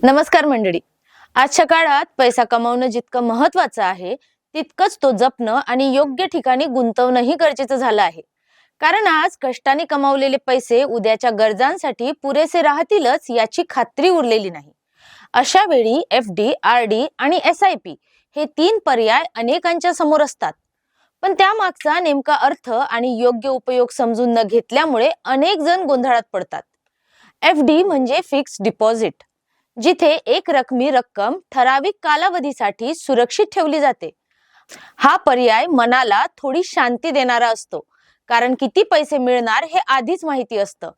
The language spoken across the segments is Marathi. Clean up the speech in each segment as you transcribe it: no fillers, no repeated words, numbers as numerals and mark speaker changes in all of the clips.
Speaker 1: नमस्कार मंडळी. आजच्या काळात पैसा कमावणं जितकं महत्वाचं आहे, तितकंच तो जपणं आणि योग्य ठिकाणी गुंतवणंही गरजेचं झालं आहे. कारण आज कष्टाने कमावलेले पैसे उद्याच्या गरजांसाठी पुरेसे राहतीलच याची खात्री उरलेली नाही. अशा वेळी FD, RD आणि SIP हे तीन पर्याय अनेकांच्या समोर असतात. पण त्यामागचा नेमका अर्थ आणि योग्य उपयोग समजून न घेतल्यामुळे अनेक जण गोंधळात पडतात. FD म्हणजे फिक्स्ड डिपॉझिट, जिथे एक रकमी रक्कम ठराविक कालावधीसाठी सुरक्षित ठेवली जाते. हा पर्याय मनाला थोडी शांती देणारा असतो, कारण किती पैसे मिळणार हे आधीच माहिती असतं.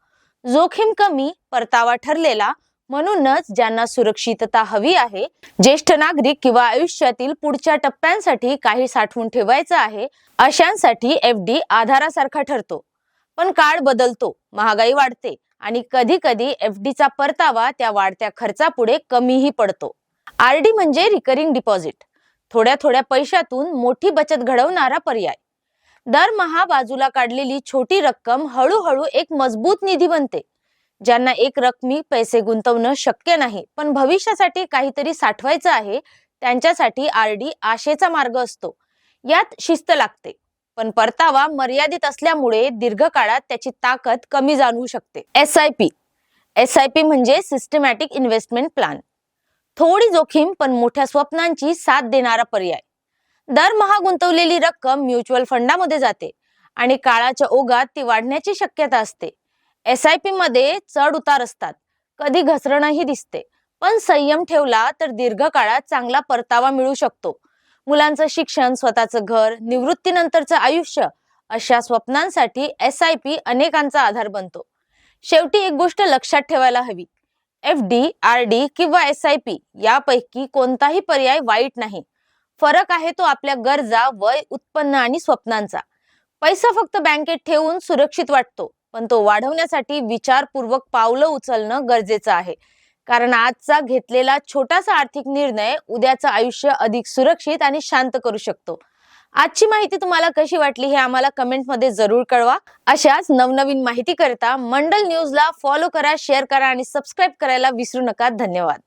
Speaker 1: जोखीम कमी, परतावा ठरलेला. म्हणूनच ज्यांना सुरक्षितता हवी आहे, ज्येष्ठ नागरिक किंवा आयुष्यातील पुढच्या टप्प्यांसाठी काही साठवून ठेवायचं आहे, अशांसाठी FD आधारासारखा ठरतो. पण काळ बदलतो, महागाई वाढते आणि कधी कधी FD चा परतावा त्या वाढत्या खर्चापुढे कमीही पडतो. RD म्हणजे रिकरिंग डिपॉझिट, थोड्या थोड्या पैशातून मोठी बचत घडवणारा पर्याय. दरमहा बाजूला काढलेली छोटी रक्कम हळूहळू एक मजबूत निधी बनते. ज्यांना एक रकमी पैसे गुंतवणं शक्य नाही, पण भविष्यासाठी काहीतरी साठवायचं आहे, त्यांच्यासाठी RD आशेचा मार्ग असतो. यात शिस्त लागते, पण परतावा मर्यादित असल्यामुळे दीर्घकाळात त्याची ताकद कमी जाणवू शकते. SIP म्हणजे सिस्टमॅटिक इन्व्हेस्टमेंट प्लॅन. थोडी जोखीम पण मोठ्या स्वप्नांची साथ देणारा पर्याय. दरमहा गुंतवलेली रक्कम म्युच्युअल फंडामध्ये जाते आणि काळाच्या ओघात ती वाढण्याची शक्यता असते. SIP मध्ये चढ उतार असतात, कधी घसरणही दिसते, पण संयम ठेवला तर दीर्घकाळात चांगला परतावा मिळू शकतो. मुलांचं शिक्षण, स्वतःचं घर, निवृत्तीनंतरचं आयुष्य, अशा स्वप्नांसाठी SIP अनेकांचा आधार बनतो. शेवटी एक गोष्ट लक्षात ठेवायला हवी, FD, RD किंवा SIP यापैकी कोणताही पर्याय वाईट नाही. फरक आहे तो आपल्या गरजा, वय, उत्पन्न आणि स्वप्नांचा. पैसा फक्त बँकेत ठेवून सुरक्षित वाटतो, पण तो वाढवण्यासाठी विचारपूर्वक पावलं उचलणं गरजेचं आहे. कारण आजचा घेतलेला छोटासा आर्थिक निर्णय उद्याचं आयुष्य अधिक सुरक्षित आणि शांत करू शकतो. आजची माहिती तुम्हाला कशी वाटली हे आम्हाला कमेंटमध्ये जरूर कळवा. अशाच नवनवीन माहिती करता मंडल न्यूजला फॉलो करा, शेअर करा आणि सबस्क्राईब करायला विसरू नका. धन्यवाद.